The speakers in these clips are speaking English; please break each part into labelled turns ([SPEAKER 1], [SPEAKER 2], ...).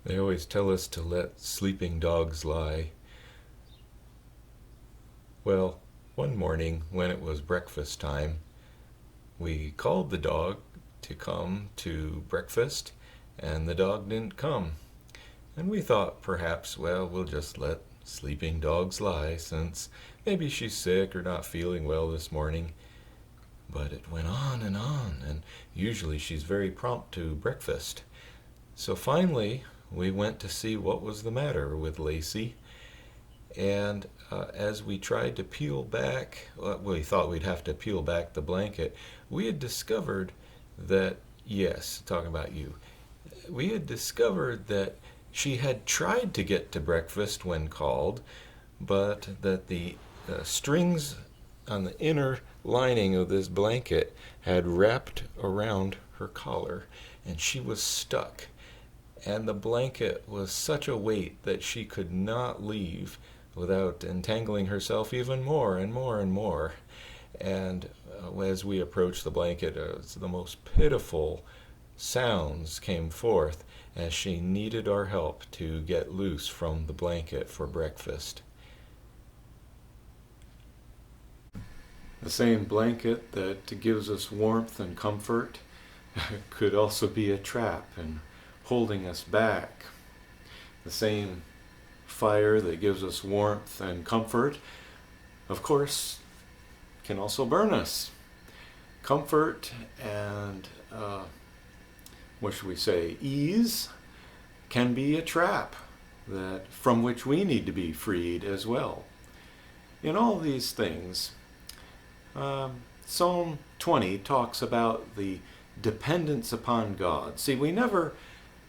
[SPEAKER 1] They always tell us to let sleeping dogs lie. Well, one morning when it was breakfast time, we called the dog to come to breakfast, and the dog didn't come. And we thought perhaps, well, we'll just let sleeping dogs lie since maybe she's sick or not feeling well this morning. But it went on, and usually she's very prompt to breakfast. So finally, we went to see what was the matter with Lacey. And as we tried to peel back, we thought we'd have to peel back the blanket, we had discovered that, yes, talking about you, we had discovered that she had tried to get to breakfast when called, but that the strings on the inner lining of this blanket had wrapped around her collar, and she was stuck. And the blanket was such a weight that she could not leave without entangling herself even more and more and more. And as we approached the blanket, the most pitiful sounds came forth as she needed our help to get loose from the blanket for breakfast. The same blanket that gives us warmth and comfort could also be a trap and holding us back. The same fire that gives us warmth and comfort, of course, can also burn us. Comfort and, what should we say, ease can be a trap from which we need to be freed as well. In all these things, Psalm 20 talks about the dependence upon God. See, we never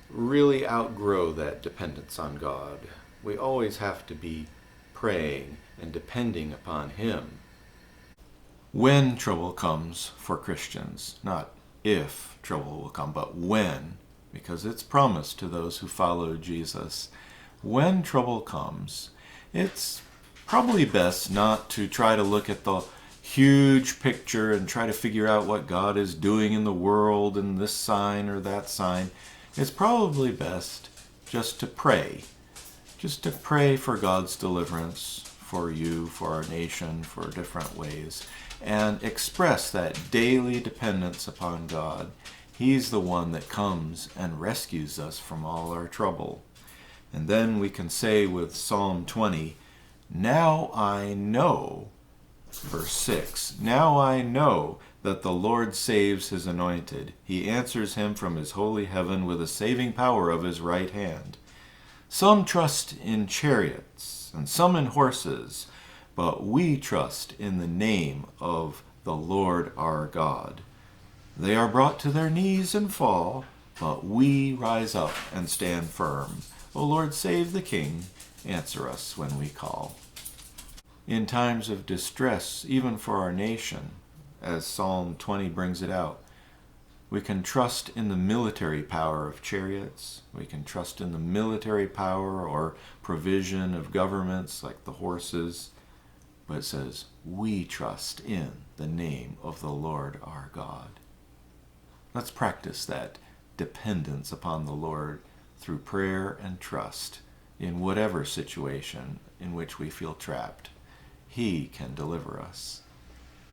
[SPEAKER 1] really outgrow that dependence on God. We always have to be praying and depending upon Him. When trouble comes for Christians, not if trouble will come, but when, because it's promised to those who follow Jesus. When trouble comes, it's probably best not to try to look at the huge picture and try to figure out what God is doing in the world and this sign or that sign. It's probably best just to pray for God's deliverance, for you, for our nation, for different ways, and express that daily dependence upon God. He's the one that comes and rescues us from all our trouble. And then we can say with Psalm 20, now I know, verse 6, now I know that the Lord saves His anointed. He answers him from His holy heaven with the saving power of His right hand. Some trust in chariots and some in horses, but we trust in the name of the Lord our God. They are brought to their knees and fall, but we rise up and stand firm. O Lord, save the King. Answer us when we call. In times of distress, even for our nation, as Psalm 20 brings it out, we can trust in the military power of chariots. We can trust in the military power or provision of governments like the horses. But it says, we trust in the name of the Lord our God. Let's practice that dependence upon the Lord through prayer and trust in whatever situation in which we feel trapped. He can deliver us.